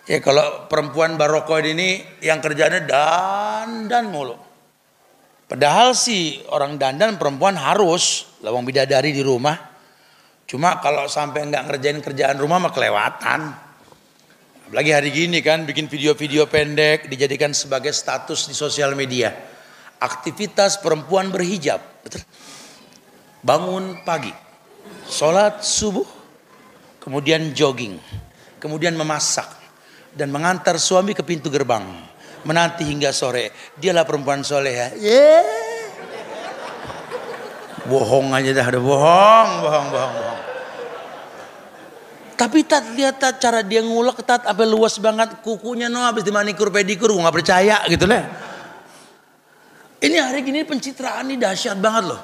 Ya kalau perempuan barokah ini yang kerjanya dandan mulu. Padahal sih orang dandan perempuan harus lawang bidadari di rumah. Cuma kalau sampai nggak ngerjain kerjaan rumah mah kelewatan. Apalagi hari gini kan bikin video-video pendek dijadikan sebagai status di sosial media. Aktivitas perempuan berhijab, betul? Bangun pagi, sholat subuh, kemudian jogging, kemudian memasak dan mengantar suami ke pintu gerbang, menanti hingga sore. Dialah perempuan soleha. Bohong aja dah, ada bohong. Tapi lihat cara dia ngulek ketat sampai luas banget kukunya habis dimanikur pedikur, gua nggak percaya gitu lah. Ini hari gini pencitraan ini dahsyat banget loh.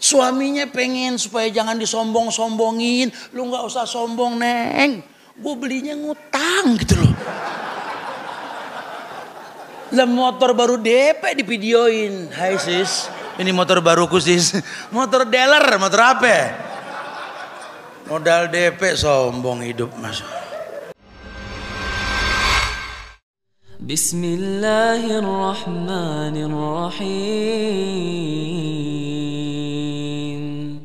Suaminya pengen supaya jangan disombong-sombongin, lu nggak usah sombong neng, gue belinya ngutang gitu loh. Lah motor baru DP di videoin, hai sis, ini motor baruku sis, motor dealer, motor apa? Modal DP sombong hidup mas. Bismillahirrahmanirrahim.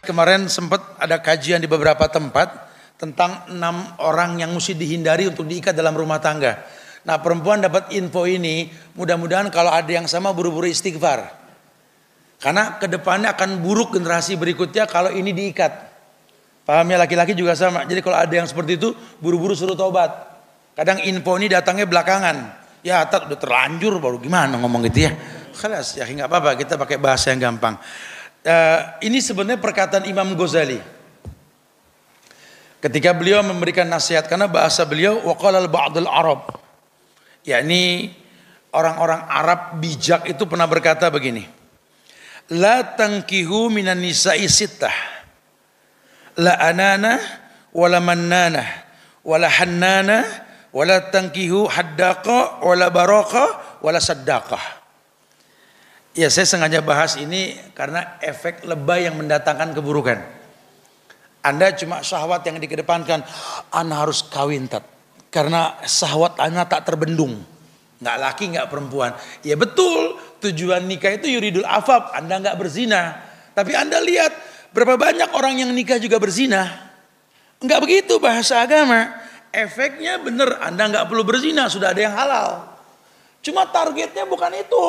Kemarin sempat ada kajian di beberapa tempat tentang 6 orang yang mesti dihindari untuk diikat dalam rumah tangga. Nah perempuan dapat info ini, mudah-mudahan kalau ada yang sama buru-buru istighfar. Karena kedepannya akan buruk generasi berikutnya kalau ini diikat. Pahamnya laki-laki juga sama. Jadi kalau ada yang seperti itu buru-buru suruh tobat. Kadang info ini datangnya belakangan. Ya udah terlanjur baru gimana ngomong gitu ya. Khalas ya nggak apa-apa, kita pakai bahasa yang gampang. Ini sebenarnya perkataan Imam Ghazali. Ketika beliau memberikan nasihat, karena bahasa beliau waqala ba'dul Arab. Yakni orang-orang Arab bijak itu pernah berkata begini. La tankihu minan nisa'i sittah. La anana wala mannana wala hannana wala tankihu haddaqa wala baraka wala saddaqah. Ya saya sengaja bahas ini karena efek lebay yang mendatangkan keburukan. Anda cuma syahwat yang dikedepankan, Anda harus kawin tat, karena syahwat Anda tak terbendung. Nggak laki nggak perempuan. Ya betul, tujuan nikah itu yuridul afaf, Anda nggak berzina. Tapi Anda lihat berapa banyak orang yang nikah juga berzina. Enggak begitu bahasa agama. Efeknya benar, Anda enggak perlu berzina, sudah ada yang halal. Cuma targetnya bukan itu.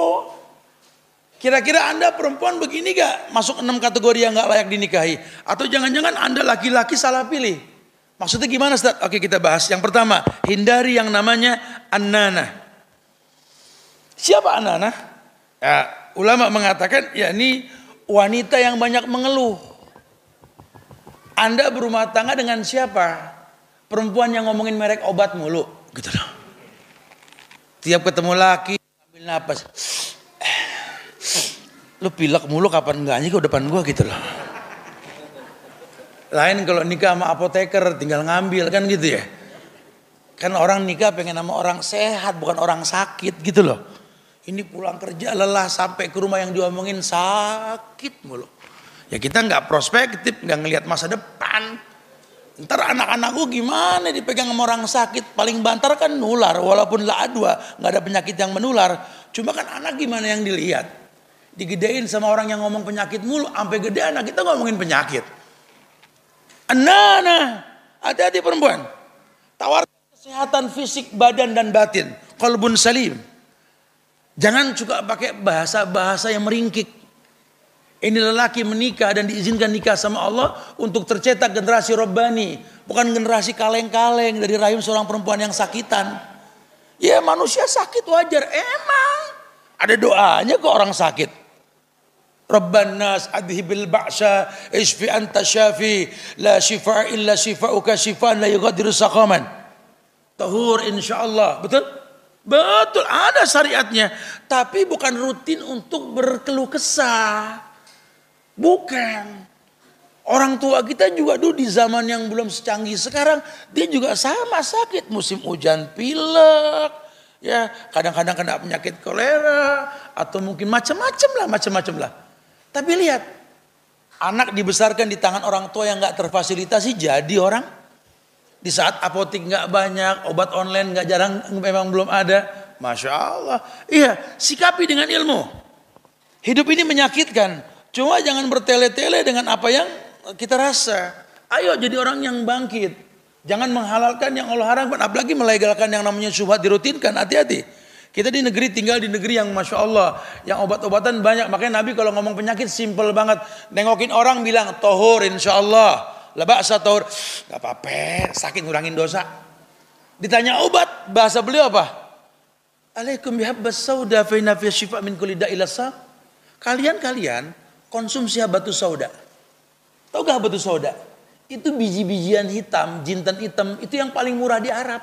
Kira-kira Anda perempuan begini gak? Masuk 6 kategori yang gak layak dinikahi. Atau jangan-jangan Anda laki-laki salah pilih. Maksudnya gimana Ustaz? Oke kita bahas. Yang pertama, hindari yang namanya annana. Siapa annana? Ya, ulama mengatakan yakni wanita yang banyak mengeluh. Anda berumah tangga dengan siapa? Perempuan yang ngomongin merek obat mulu, gitu loh. Tiap ketemu laki, ambil napas. Lu pilek mulu kapan enggaknya ke depan gua gitu loh. Lain kalau nikah sama apoteker tinggal ngambil kan gitu ya. Kan orang nikah pengen sama orang sehat bukan orang sakit gitu loh. Ini pulang kerja lelah sampai ke rumah yang diomongin sakit mulu. Ya kita nggak prospektif, nggak ngelihat masa depan. Ntar anak-anakku gimana dipegang sama orang sakit, paling bantar kan nular. Walaupun la adwa, nggak ada penyakit yang menular. Cuma kan anak gimana yang dilihat. Digedein sama orang yang ngomong penyakit mulu, sampai gede anak kita ngomongin penyakit. Nah, hati-hati perempuan. Tawarkan kesehatan fisik, badan dan batin. Qalbun salim. Jangan juga pakai bahasa-bahasa yang meringkik. Ini lelaki menikah dan diizinkan nikah sama Allah untuk tercetak generasi Rabbani. Bukan generasi kaleng-kaleng dari rahim seorang perempuan yang sakitan. Ya manusia sakit wajar. Emang ada doanya kok orang sakit. Rabban nas adhibil ba'sa isfi anta syafi la shifa illa shifauka shifaan la yughadiru saqaman. Tahur insyaallah. Betul? Betul, ada syariatnya. Tapi bukan rutin untuk berkeluh kesah. Bukan. Orang tua kita juga dulu di zaman yang belum secanggih sekarang, dia juga sama sakit. Musim hujan pilek, ya kadang-kadang kena penyakit kolera, atau mungkin macam-macam lah. Tapi lihat, Anak dibesarkan di tangan orang tua yang nggak terfasilitasi jadi orang. Di saat apotek nggak banyak, obat online nggak jarang, memang belum ada. Masya Allah. Iya, sikapi dengan ilmu. Hidup ini menyakitkan. Cuma jangan bertele-tele dengan apa yang kita rasa. Ayo jadi orang yang bangkit. Jangan menghalalkan yang Allah haramkan. Apalagi melegalkan yang namanya syubhat dirutinkan. Hati-hati. Kita di negeri tinggal di negeri yang Masya Allah. Yang obat-obatan banyak. Makanya Nabi kalau ngomong penyakit simple banget. Nengokin orang bilang tohur insya Allah. Labaksa tohur. Gak apa-apa. Sakit ngurangin dosa. Ditanya obat. Bahasa beliau apa? Alaikum bihabbas sauda fa inna fiha syifa min kulli da'il asab. Kalian konsumsi habatus sauda. Tahu gak habatus sauda? Itu biji-bijian hitam, jintan hitam. Itu yang paling murah di Arab.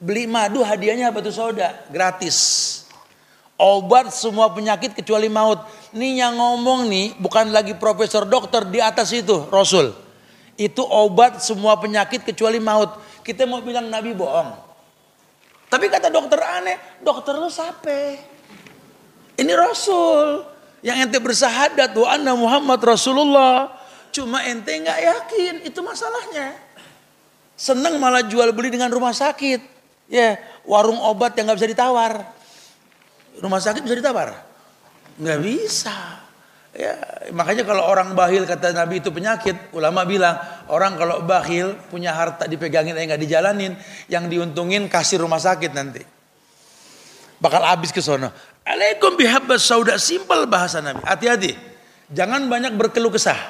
Beli madu hadiahnya habatus sauda. Gratis. Obat semua penyakit kecuali maut. Nih yang ngomong nih bukan lagi profesor dokter di atas itu. Rasul. Itu obat semua penyakit kecuali maut. Kita mau bilang Nabi bohong. Tapi kata dokter aneh. Dokter lu siapa? Ini Rasul. Yang ente bersahadat wa anna Muhammad Rasulullah. Cuma ente gak yakin. Itu masalahnya. Seneng malah jual beli dengan rumah sakit. Ya, warung obat yang gak bisa ditawar. Rumah sakit bisa ditawar? Gak bisa. Ya, makanya kalau orang bakhil kata Nabi itu penyakit, ulama bilang orang kalau bakhil punya harta dipegangin nggak dijalanin, yang diuntungin kasih rumah sakit nanti, bakal habis ke sono. Alaikum bihabbas sauda, simpel bahasa Nabi. Hati-hati, jangan banyak berkeluh kesah,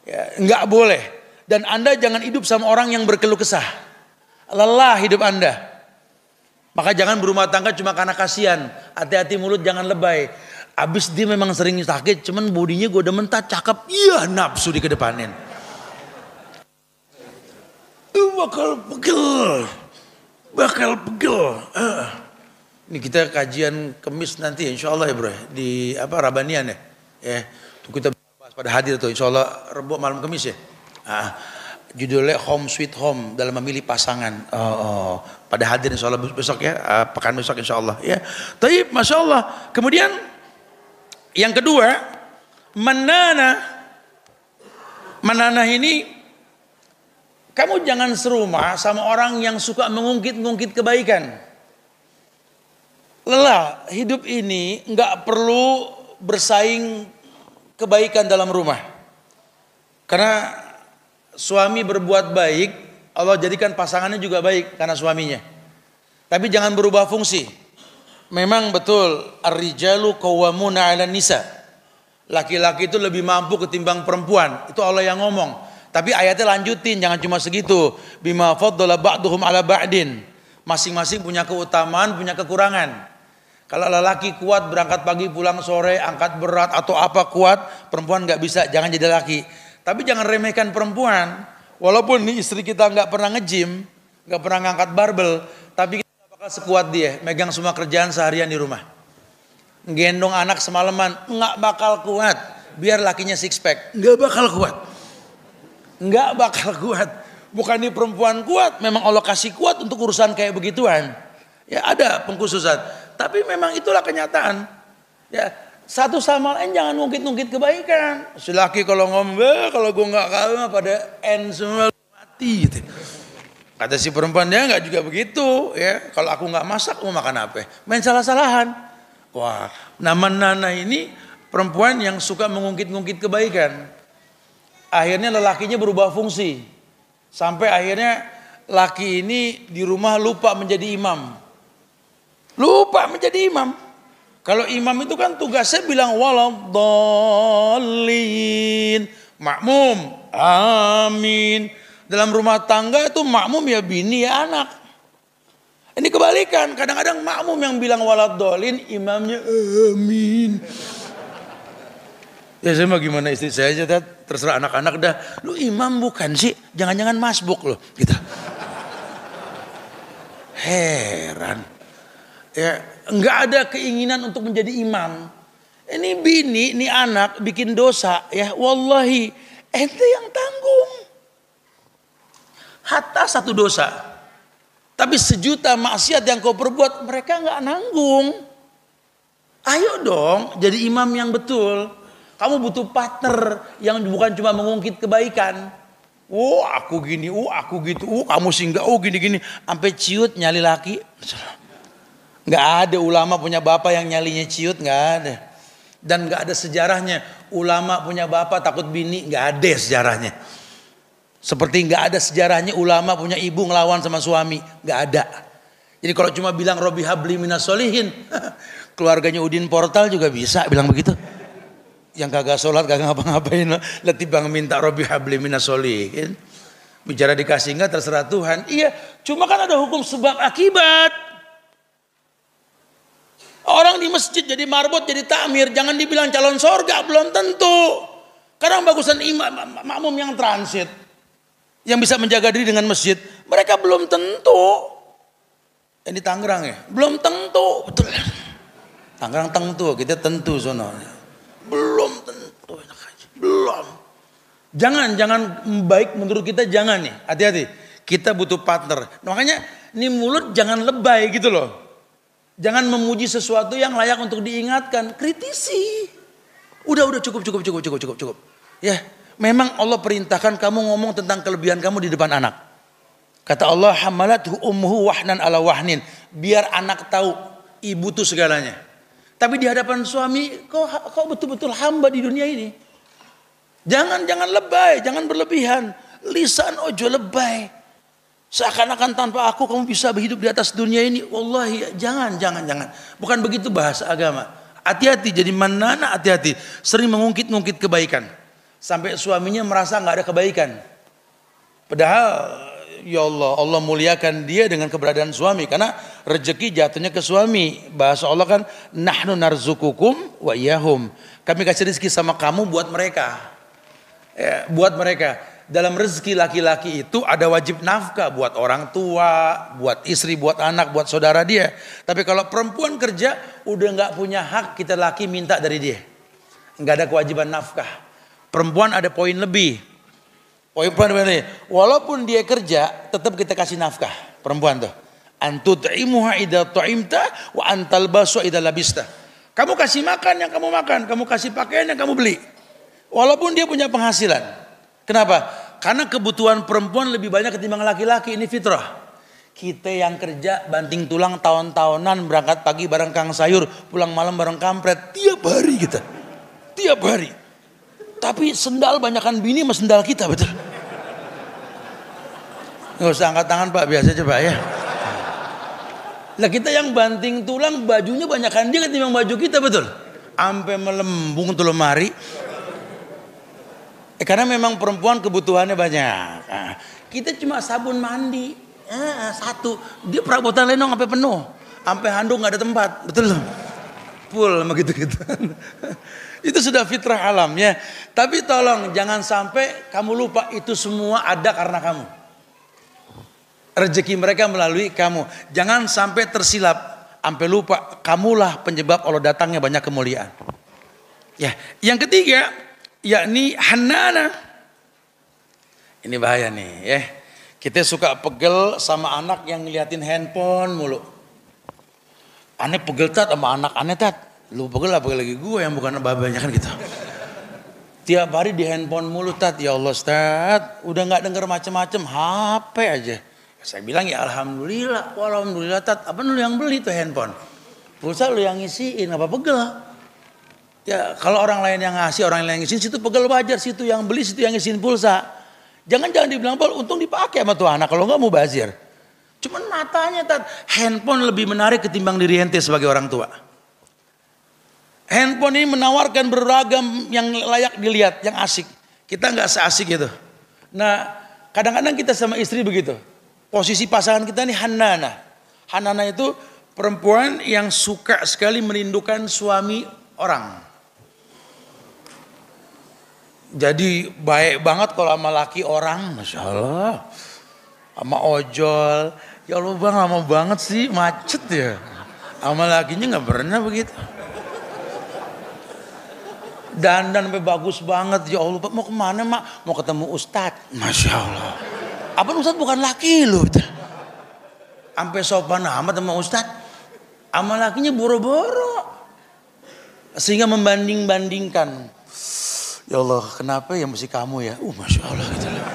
ya, nggak boleh. Dan Anda jangan hidup sama orang yang berkeluh kesah, lelah hidup Anda. Maka jangan berumah tangga cuma karena kasihan. Hati-hati mulut jangan lebay. Abis dia memang sering sakit, cuman bodinya gue demen tak cakep, iya nafsu di kedepanin. Bakal pegel. Ini kita kajian Kemis nanti insya Allah ya bro, di Rabanian ya. Tuh kita bahas pada hadir tuh insya Allah Rebo malam Kemis ya. Judulnya Home Sweet Home dalam memilih pasangan. Pada hadir insya Allah besok ya, pekan besok insya Allah ya. Tapi masya Allah, kemudian yang kedua, menanah ini, kamu jangan serumah sama orang yang suka mengungkit-ungkit kebaikan. Lelah, hidup ini nggak perlu bersaing kebaikan dalam rumah. Karena suami berbuat baik, Allah jadikan pasangannya juga baik karena suaminya. Tapi jangan berubah fungsi. Memang betul ar-rijalu qawwamuna 'alan nisa. Laki-laki itu lebih mampu ketimbang perempuan. Itu Allah yang ngomong. Tapi ayatnya lanjutin, jangan cuma segitu. Bima faddala ba'duhum 'ala ba'din. Masing-masing punya keutamaan, punya kekurangan. Kalau lelaki kuat berangkat pagi pulang sore, angkat berat atau apa kuat, perempuan nggak bisa, jangan jadi laki. Tapi jangan remehkan perempuan. Walaupun nih istri kita nggak pernah nge-gym, nggak pernah ngangkat barbel, tapi bakal sekuat dia, megang semua kerjaan seharian di rumah. Gendong anak semalaman, nggak bakal kuat. Biar lakinya six pack, nggak bakal kuat. Nggak bakal kuat. Bukan ini perempuan kuat, memang Allah kasih kuat untuk urusan kayak begituan. Ya ada pengkhususan, tapi memang itulah kenyataan. Ya satu sama lain jangan ngungkit-ngungkit kebaikan. Si laki kalau ngomong, kalau gue nggak kawin pada end semua mati gitu. Kata si perempuan dia nggak juga begitu ya. Kalau aku nggak masak mau makan apa? Main salah-salahan. Wah, nama Nana ini perempuan yang suka mengungkit-ungkit kebaikan. Akhirnya lelakinya berubah fungsi. Sampai akhirnya laki ini di rumah lupa menjadi imam. Lupa menjadi imam. Kalau imam itu kan tugasnya bilang waladhdallin, makmum, amin. Dalam rumah tangga itu makmum ya bini ya anak. Ini kebalikan, kadang-kadang makmum yang bilang waladhdallin, imamnya amin. Ya saya mah gimana istri saya aja, terserah anak-anak dah. Lu imam bukan sih, jangan-jangan masbuk loh gitu. Heran. Ya, nggak ada keinginan untuk menjadi imam. Ini bini, ini anak bikin dosa ya, wallahi ente yang tanggung. Hatta satu dosa, tapi 1.000.000 maksiat yang kau perbuat mereka nggak nanggung. Ayo dong jadi imam yang betul. Kamu butuh partner yang bukan cuma mengungkit kebaikan. Oh aku gini, oh aku gitu, oh kamu singgah, oh gini-gini. Sampai ciut nyali laki. Nggak ada ulama punya bapak yang nyalinya ciut, nggak ada. Dan nggak ada sejarahnya ulama punya bapak takut bini, nggak ada sejarahnya. Seperti nggak ada sejarahnya ulama punya ibu ngelawan sama suami, nggak ada. Jadi kalau cuma bilang Robi habli minas solihin, keluarganya Udin Portal juga bisa bilang begitu. Yang kagak sholat kagak ngapa-ngapain, letih bang minta Robi habli minas solihin. Bicara dikasih nggak terserah Tuhan. Iya, cuma kan ada hukum sebab akibat. Orang di masjid jadi marbot, jadi takmir, jangan dibilang calon sorga, belum tentu. Kadang bagusan imam, makmum yang transit, yang bisa menjaga diri dengan masjid, mereka belum tentu. Yang di Tangerang ya, belum tentu, betul. Tangerang tentu, kita tentu sono. Belum tentu, belum. Jangan baik menurut kita jangan nih, hati-hati. Kita butuh partner. Nah, makanya ini mulut jangan lebay gitu loh. Jangan memuji sesuatu yang layak untuk diingatkan, kritisi. Udah cukup. Ya, memang Allah perintahkan kamu ngomong tentang kelebihan kamu di depan anak. Kata Allah, hamalathu ummuhu wahnan ala wahnin. Biar anak tahu ibu tuh segalanya. Tapi di hadapan suami, kau betul-betul hamba di dunia ini. Jangan lebay, jangan berlebihan. Lisan ojo lebay. Seakan-akan tanpa aku kamu bisa hidup di atas dunia ini. Wallahi, jangan. Bukan begitu bahasa agama. Hati-hati, jadi manana hati-hati. Sering mengungkit-ungkit kebaikan. Sampai suaminya merasa nggak ada kebaikan. Padahal ya Allah muliakan dia dengan keberadaan suami. Karena rezeki jatuhnya ke suami. Bahasa Allah kan, nahnu narzukukum wa iyahum. Kami kasih rezeki sama kamu buat mereka. Ya, buat mereka. Dalam rezeki laki-laki itu ada wajib nafkah buat orang tua, buat istri, buat anak, buat saudara dia. Tapi kalau perempuan kerja, udah nggak punya hak kita laki minta dari dia. Nggak ada kewajiban nafkah. Perempuan ada poin lebih. Walaupun dia kerja, tetap kita kasih nafkah. Perempuan tuh. Antut'imuha idza ta'imta wa antalbasu idza labista. Kamu kasih makan yang kamu makan, kamu kasih pakaian yang kamu beli. Walaupun dia punya penghasilan. Kenapa? Karena kebutuhan perempuan lebih banyak ketimbang laki-laki, ini fitrah. Kita yang kerja banting tulang tahun-tahunan, berangkat pagi bareng kang sayur, pulang malam bareng kampret, tiap hari kita. Tiap hari. Tapi sendal banyakan bini sama sendal kita, betul. Nggak usah angkat tangan Pak, biasa aja Pak ya. Lah kita yang banting tulang bajunya banyakan dia ketimbang baju kita, betul. Sampai melembung tuh lemari. Karena memang perempuan kebutuhannya banyak. Kita cuma sabun mandi satu, dia perabotan lenong sampai penuh, sampai handuk nggak ada tempat, betul loh. Full sama gitu-gitu. Itu sudah fitrah alam ya. Tapi tolong jangan sampai kamu lupa itu semua ada karena kamu. Rezeki mereka melalui kamu. Jangan sampai tersilap, sampai lupa kamulah penyebab Allah datangnya banyak kemuliaan. Ya, yang ketiga yakni Hanana. Ini bahaya nih ya. Kita suka pegel sama anak yang ngeliatin handphone mulu. Aneh pegel tat sama anak aneh tat. Lu pegel apa lagi gue yang bukan babanya kan gitu. Tiap hari di handphone mulu tat. Ya Allah Ustaz, udah gak denger macem-macem, HP aja. Saya bilang ya alhamdulillah, walhamdulillah tat. Apa lu yang beli tuh handphone? Pulsa lu yang ngisiin, apa pegel? Ya kalau orang lain yang ngasih, orang lain yang ngisiin, situ pegel wajar, situ yang beli, situ yang ngisiin pulsa. Jangan dibilang bal, untung dipakai sama tuh anak, kalau enggak mau bazir. Cuman matanya tat, handphone lebih menarik ketimbang diri ente sebagai orang tua. Handphone ini menawarkan beragam yang layak dilihat, yang asik. Kita nggak seasik gitu. Nah, kadang-kadang kita sama istri begitu. Posisi pasangan kita ini Hanana. Hanana itu perempuan yang suka sekali merindukan suami orang. Jadi baik banget kalau sama laki orang, Masya Allah. Sama ojol, ya Allah bang lama banget sih, macet ya. Sama lakinya nggak pernah begitu. Dandan sampai bagus banget, ya Allah mau kemana mak? Mau ketemu Ustadz, Masya Allah. Apa Ustadz bukan laki lu? Sampai sopan amat sama Ustadz, sama lakinya boro-boro. Sehingga membanding-bandingkan. Ya Allah, kenapa ya mesti kamu ya? Masya Allah gitu loh.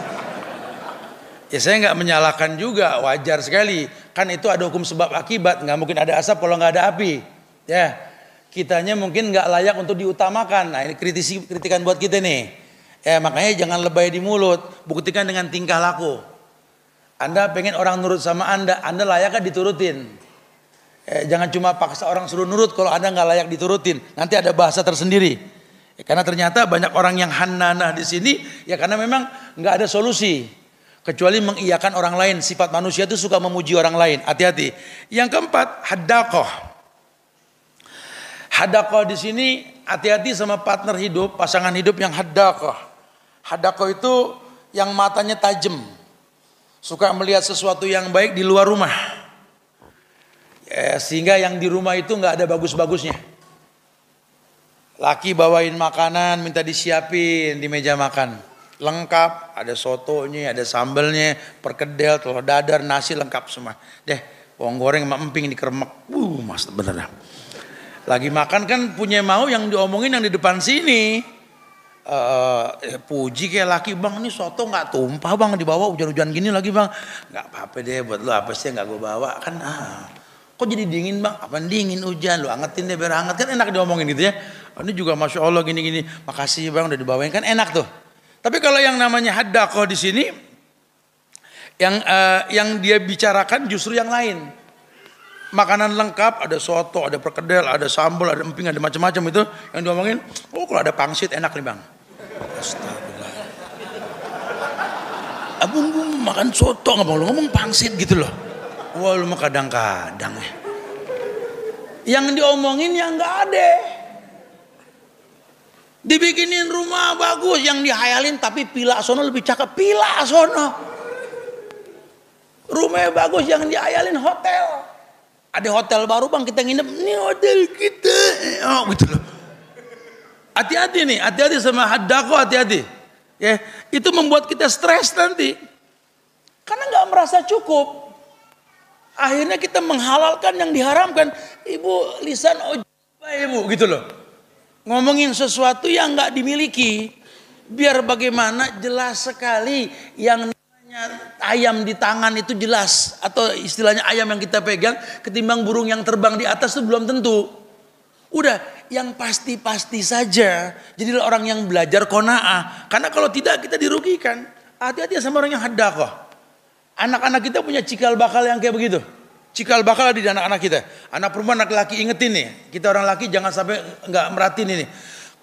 Ya saya nggak menyalahkan juga, wajar sekali. Kan itu ada hukum sebab akibat, nggak mungkin ada asap kalau nggak ada api. Ya, kitanya mungkin nggak layak untuk diutamakan. Nah ini kritikan buat kita nih. Ya makanya jangan lebay di mulut, buktikan dengan tingkah laku. Anda pengen orang nurut sama Anda layak diturutin. Jangan cuma paksa orang suruh nurut kalau Anda nggak layak diturutin. Nanti ada bahasa tersendiri. Karena ternyata banyak orang yang hananah di sini, ya karena memang nggak ada solusi. Kecuali mengiyakan orang lain. Sifat manusia itu suka memuji orang lain. Hati-hati. Yang keempat, haddaqah. Haddaqah di sini hati-hati sama partner hidup, pasangan hidup yang haddaqah. Haddaqah itu yang matanya tajam. Suka melihat sesuatu yang baik di luar rumah. Sehingga yang di rumah itu nggak ada bagus-bagusnya. Laki bawain makanan, minta disiapin di meja makan. Lengkap, ada sotonya, ada sambelnya, perkedel, telur dadar, nasi lengkap semua. Deh, bawang goreng sama emping dikeremek. Mas bener dah. Lagi makan kan punya mau yang diomongin yang di depan sini. Puji kayak laki, bang ini soto nggak tumpah bang, dibawa hujan-hujan gini lagi bang. Nggak apa-apa deh buat lo, apa sih nggak gue bawa kan. Kok jadi dingin bang? Apaan dingin, hujan, lo angetin deh biar hangat, kan enak diomongin gitu ya. Ini juga masya Allah gini-gini, makasih bang udah dibawain, kan enak tuh. Tapi kalau yang namanya haddaqah di sini, yang dia bicarakan justru yang lain. Makanan lengkap, ada soto, ada perkedel, ada sambal, ada emping, ada macam-macam itu yang diomongin. Oh kalau ada pangsit enak nih bang. Astagfirullah. Abang gue makan soto nggak bang, lu ngomong pangsit gitu loh. Wah lu mah kadang-kadang ya. Yang diomongin yang nggak ada. Dibikinin rumah bagus, yang dihayalin tapi pila sono lebih cakep, pila sono. Rumahnya bagus, yang dihayalin hotel. Ada hotel baru bang, kita nginep, ini hotel kita. Oh gitu loh. Hati-hati nih, hati-hati sama haddaqah, hati-hati. Ya, itu membuat kita stres nanti. Karena nggak merasa cukup. Akhirnya kita menghalalkan yang diharamkan. Ibu lisan ojibah ibu gitu loh. Ngomongin sesuatu yang nggak dimiliki, biar bagaimana jelas sekali yang namanya ayam di tangan itu jelas, atau istilahnya ayam yang kita pegang ketimbang burung yang terbang di atas itu belum tentu. Udah yang pasti-pasti saja. Jadilah orang yang belajar qanaah, karena kalau tidak kita dirugikan. Hati-hati sama orang yang haddaqah. Anak-anak kita punya cikal bakal yang kayak begitu. Cikal bakal ada di anak-anak kita. Anak perempuan, anak laki, ingetin nih. Kita orang laki jangan sampai nggak merhatiin ini.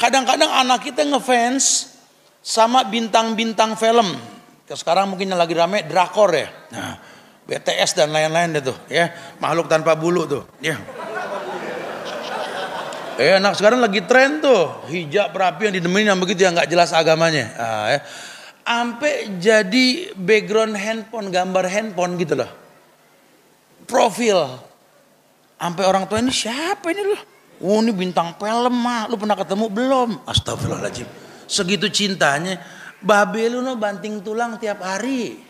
Kadang-kadang anak kita ngefans sama bintang-bintang film. Sekarang mungkin yang lagi rame drakor ya. Nah, BTS dan lain-lain deh tuh ya. Makhluk tanpa bulu tuh. Ya. Anak sekarang lagi tren tuh. Hijab rapi yang didemenin yang begitu yang nggak jelas agamanya. Ya. Sampai jadi background handphone, gambar handphone gitu loh. Profil. Sampai orang tua ini siapa ini loh? Oh ini bintang film mah. Lu pernah ketemu belum? Astagfirullahaladzim. Segitu cintanya. Babe lu no banting tulang tiap hari.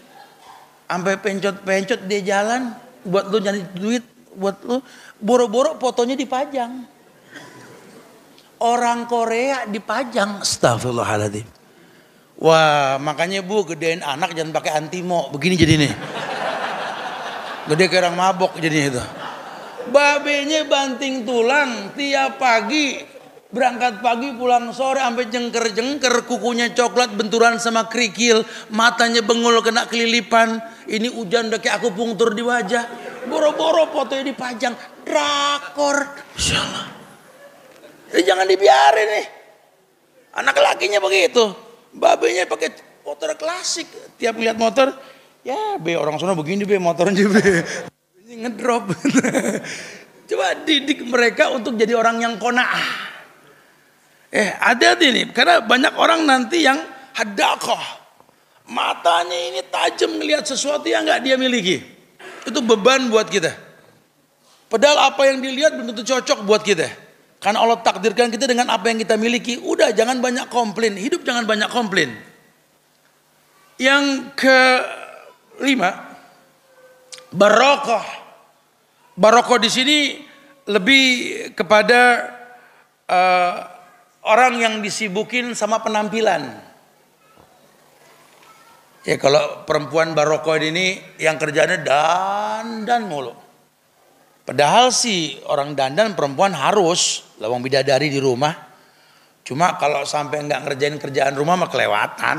Sampai pencot-pencot dia jalan. Buat lu nyari duit. Buat lu. Boro-boro fotonya dipajang. Orang Korea dipajang. Astagfirullahaladzim. Wah makanya bu gedein anak jangan pakai antimo. Begini jadi nih. Gede kayak orang mabok jadinya itu. Babenya banting tulang tiap pagi. Berangkat pagi pulang sore sampai jengker-jengker. Kukunya coklat benturan sama kerikil. Matanya bengul kena kelilipan. Ini hujan udah kayak aku pungtur di wajah. Boro-boro fotonya dipajang. Drakor. Masya Allah. Jangan dibiarin nih. Anak lakinya begitu. Babenya pakai motor klasik. Tiap lihat motor. Ya be orang sana begini be motornya be. Ini ngedrop. Coba didik mereka untuk jadi orang yang qanaah. Hati-hati nih. Karena banyak orang nanti yang haddaqah. Matanya ini tajam ngelihat sesuatu yang gak dia miliki. Itu beban buat kita. Padahal apa yang dilihat belum tentu cocok buat kita. Karena Allah takdirkan kita dengan apa yang kita miliki. Udah jangan banyak komplain. Hidup jangan banyak komplain. Yang kelima, barokah. Barokah di sini lebih kepada orang yang disibukin sama penampilan. Ya kalau perempuan baroko ini yang kerjanya dandan mulu. Padahal sih orang dandan perempuan harus lawang bidadari di rumah. Cuma kalau sampai nggak ngerjain kerjaan rumah mah kelewatan.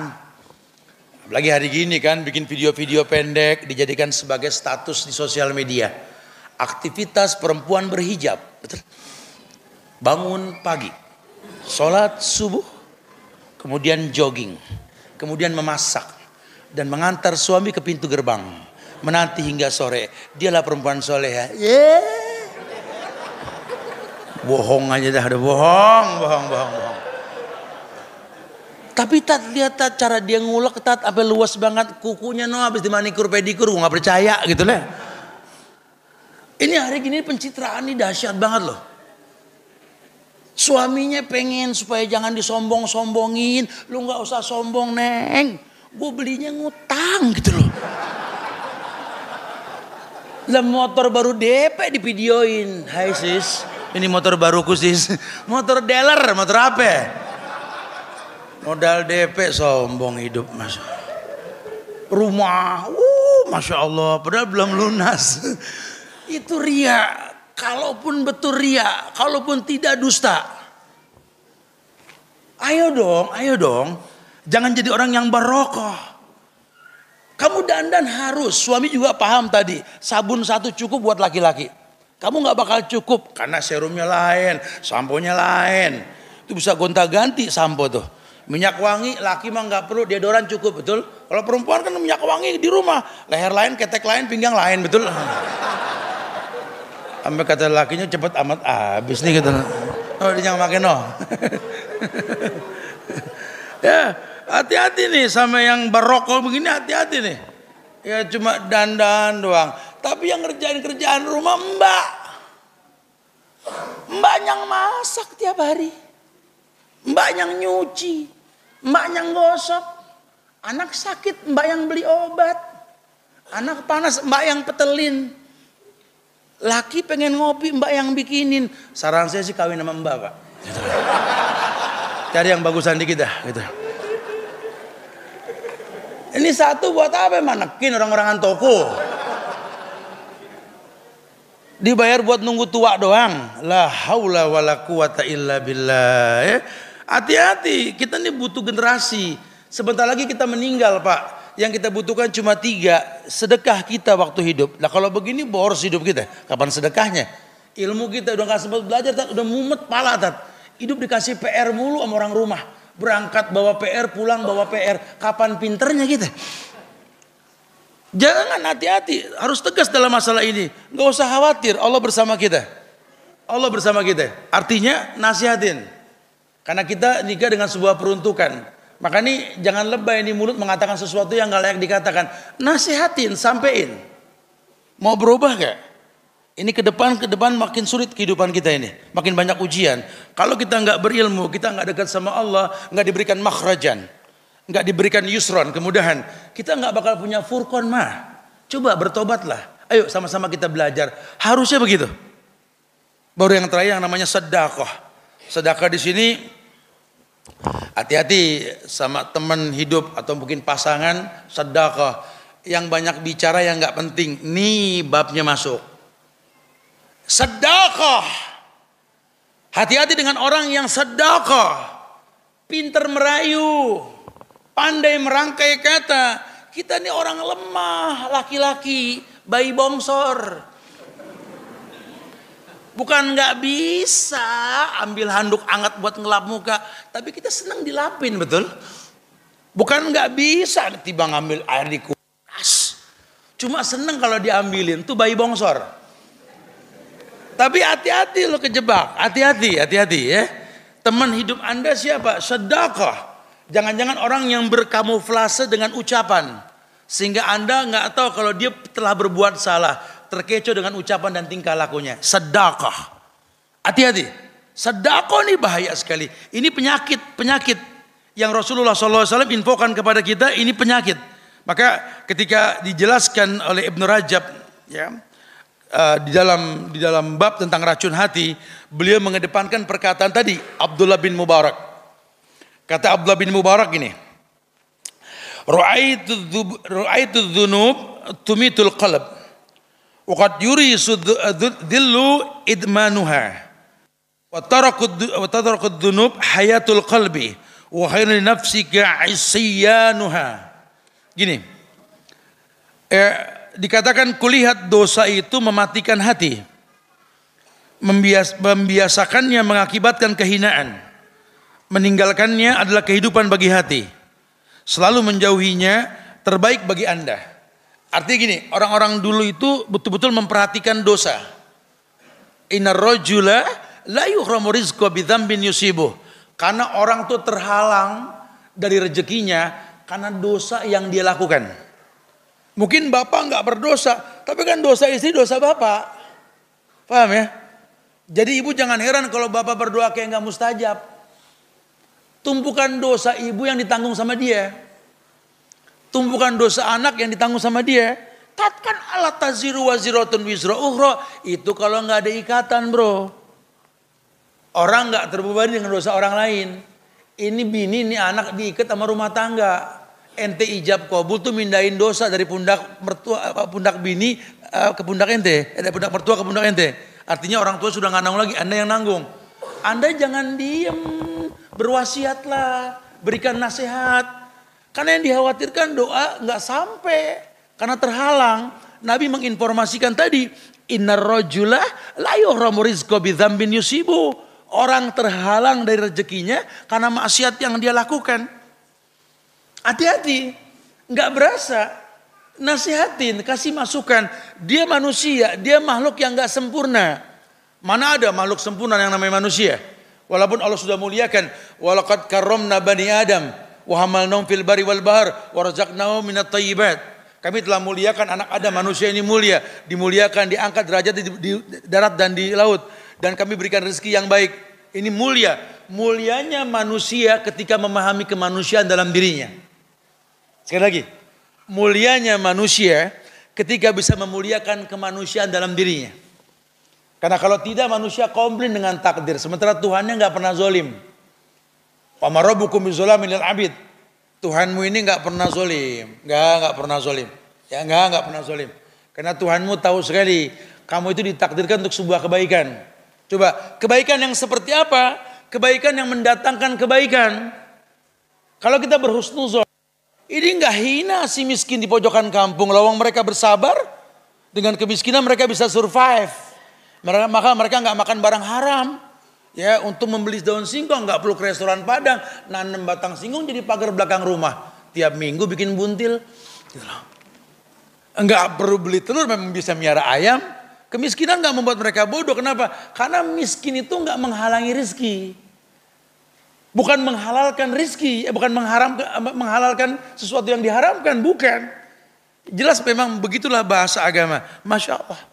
Apalagi hari gini kan bikin video-video pendek dijadikan sebagai status di sosial media. Aktivitas perempuan berhijab, betul? Bangun pagi, sholat subuh, kemudian jogging, kemudian memasak dan mengantar suami ke pintu gerbang, menanti hingga sore. Dialah perempuan soleha. Bohong aja dah, udah bohong. Tapi lihat cara dia ngulek sampai luas banget kukunya, no habis dimanikur pedikur, gua nggak percaya gitu lah. Ini hari gini pencitraan ini dahsyat banget loh. Suaminya pengen supaya jangan disombong-sombongin. Lu gak usah sombong neng. Gue belinya ngutang gitu loh. Lah motor baru DP di videoin. Hai sis, ini motor baruku sis. Motor dealer, motor apa? Modal DP sombong hidup mas. Rumah, masya Allah, padahal belum lunas. Itu ria, kalaupun betul ria, kalaupun tidak dusta. Ayo dong, jangan jadi orang yang barokah. Kamu dandan harus, suami juga paham tadi, sabun satu cukup buat laki-laki. Kamu gak bakal cukup, karena serumnya lain, samponya lain. Itu bisa gonta-ganti sampo tuh. Minyak wangi, laki mah gak perlu, deodoran cukup, betul? Kalau perempuan kan minyak wangi di rumah, leher lain, ketek lain, pinggang lain, betul? Sampai kata lakinya cepet amat habis nih gitu. Oh dia jangan makan no. Ya hati-hati nih sama yang barokah begini, hati-hati nih. Ya cuma dandan doang. Tapi yang ngerjain kerjaan rumah mbak yang masak tiap hari, mbak yang nyuci, mbak yang gosok. Anak sakit mbak yang beli obat, anak panas mbak yang petelin. Laki pengen ngopi mbak yang bikinin. Saran saya sih kawin sama mbak pak gitu. Cari yang bagusan dikit dah gitu. Ini satu buat apa manekin orang-orangan toko. Dibayar buat nunggu tua doang. La haula wala quwata illa billah. Hati-hati, kita ini butuh generasi. Sebentar lagi kita meninggal pak. Yang kita butuhkan cuma 3, sedekah kita waktu hidup. Nah kalau begini boros hidup kita, kapan sedekahnya? Ilmu kita udah gak sempat belajar, udah mumet pala tat. Hidup dikasih PR mulu sama orang rumah. Berangkat bawa PR, pulang bawa PR. Kapan pinternya kita? Jangan, hati-hati, harus tegas dalam masalah ini. Gak usah khawatir, Allah bersama kita. Allah bersama kita. Artinya nasihatin. Karena kita nikah dengan sebuah peruntukan. Maka ini jangan lebay di mulut mengatakan sesuatu yang gak layak dikatakan. Nasihatin, sampein. Mau berubah gak? Ini ke depan makin sulit kehidupan kita ini. Makin banyak ujian. Kalau kita gak berilmu, kita gak dekat sama Allah, gak diberikan makhrajan, gak diberikan yusron, kemudahan, kita gak bakal punya furqan mah. Coba bertobatlah. Ayo sama-sama kita belajar. Harusnya begitu. Baru yang terakhir yang namanya sedekah. Sedekah di sini hati-hati sama teman hidup atau mungkin pasangan. Sedekah yang banyak bicara yang nggak penting. Nih babnya masuk. Sedekah. Hati-hati dengan orang yang sedekah. Pinter merayu, pandai merangkai kata. Kita nih orang lemah, laki-laki, bayi bongsor. Bukan nggak bisa ambil handuk hangat buat ngelap muka, tapi kita senang dilapin, betul? Bukan nggak bisa tiba ngambil air di kulkas, cuma senang kalau diambilin, tuh bayi bongsor. Tapi hati-hati lo kejebak, hati-hati ya. Teman hidup Anda siapa? Sedekah. Jangan-jangan orang yang berkamuflase dengan ucapan, sehingga Anda nggak tahu kalau dia telah berbuat salah. Terkecoh dengan ucapan dan tingkah lakunya. Sedekah. Hati-hati. Sedekah ini bahaya sekali. Ini penyakit yang Rasulullah SAW infokan kepada kita. Ini penyakit. Maka ketika dijelaskan oleh Ibnu Rajab, ya, di dalam bab tentang racun hati, beliau mengedepankan perkataan tadi Abdullah bin Mubarak. Kata Abdullah bin Mubarak gini, Ra'aitu dzunub tumitul qalb wa qad yurisu dhillu idmanuha wa tarakud dzunub hayatul qalbi wa khairun nafsika isyanuha. Gini, dikatakan kulihat dosa itu mematikan hati, membiasakannya mengakibatkan kehinaan, meninggalkannya adalah kehidupan bagi hati, selalu menjauhinya terbaik bagi Anda. Artinya gini, orang-orang dulu itu betul-betul memperhatikan dosa. Innar rajula la yuhramu rizqa bidzambin yusibuh. Karena orang tuh terhalang dari rezekinya karena dosa yang dia lakukan. Mungkin bapak nggak berdosa, tapi kan dosa istri dosa bapak. Paham ya? Jadi ibu jangan heran kalau bapak berdoa kayak nggak mustajab. Tumpukan dosa ibu yang ditanggung sama dia. Tumpukan dosa anak yang ditanggung sama dia. Tatkan ala taziru waziratun wizra ukhra. Itu kalau nggak ada ikatan, bro. Orang nggak terbebani dengan dosa orang lain. Ini bini, ini anak diikat sama rumah tangga. Ente ijab kabul tuh mindahin dosa dari pundak mertua, pundak bini ke pundak ente, dari pundak mertua ke pundak ente. Artinya orang tua sudah nggak nanggung lagi, Anda yang nanggung. Anda jangan diem, berwasiatlah, berikan nasihat. Karena yang dikhawatirkan doa nggak sampai, karena terhalang. Nabi menginformasikan tadi, innar rajula la yuhramu rizqa bidzambin yusibu. Orang terhalang dari rezekinya karena maksiat yang dia lakukan. Hati-hati, nggak berasa, nasihatin, kasih masukan. Dia manusia, dia makhluk yang nggak sempurna. Mana ada makhluk sempurna yang namanya manusia? Walaupun Allah sudah muliakan, walaqad karramna bani Adam, wa hamalnahum fil bari wal bahr, wa razaqnahum minat thayyibat. Kami telah muliakan anak Adam, manusia ini mulia, dimuliakan, diangkat derajat di darat dan di laut, dan kami berikan rezeki yang baik. Ini mulia, mulianya manusia ketika memahami kemanusiaan dalam dirinya. Sekali lagi, mulianya manusia ketika bisa memuliakan kemanusiaan dalam dirinya. Karena kalau tidak manusia komplain dengan takdir, sementara Tuhannya nggak pernah zolim. Wa ma rabbukum bidzalamin lil abid. Tuhanmu ini nggak pernah zolim, nggak pernah zolim, ya nggak pernah zolim. Karena Tuhanmu tahu sekali kamu itu ditakdirkan untuk sebuah kebaikan. Coba kebaikan yang seperti apa? Kebaikan yang mendatangkan kebaikan. Kalau kita berhusnuzon, ini nggak hina si miskin di pojokan kampung, lawang mereka bersabar dengan kemiskinan mereka bisa survive. Maka mereka nggak makan barang haram. Ya, untuk membeli daun singkong nggak perlu ke restoran Padang, nanam batang singkong jadi pagar belakang rumah. Tiap minggu bikin buntil. Gitu loh. Enggak perlu beli telur, memang bisa miara ayam. Kemiskinan nggak membuat mereka bodoh. Kenapa? Karena miskin itu nggak menghalangi rizki. Bukan menghalalkan rizki, bukan menghalalkan sesuatu yang diharamkan, bukan. Jelas memang begitulah bahasa agama. Masya Allah.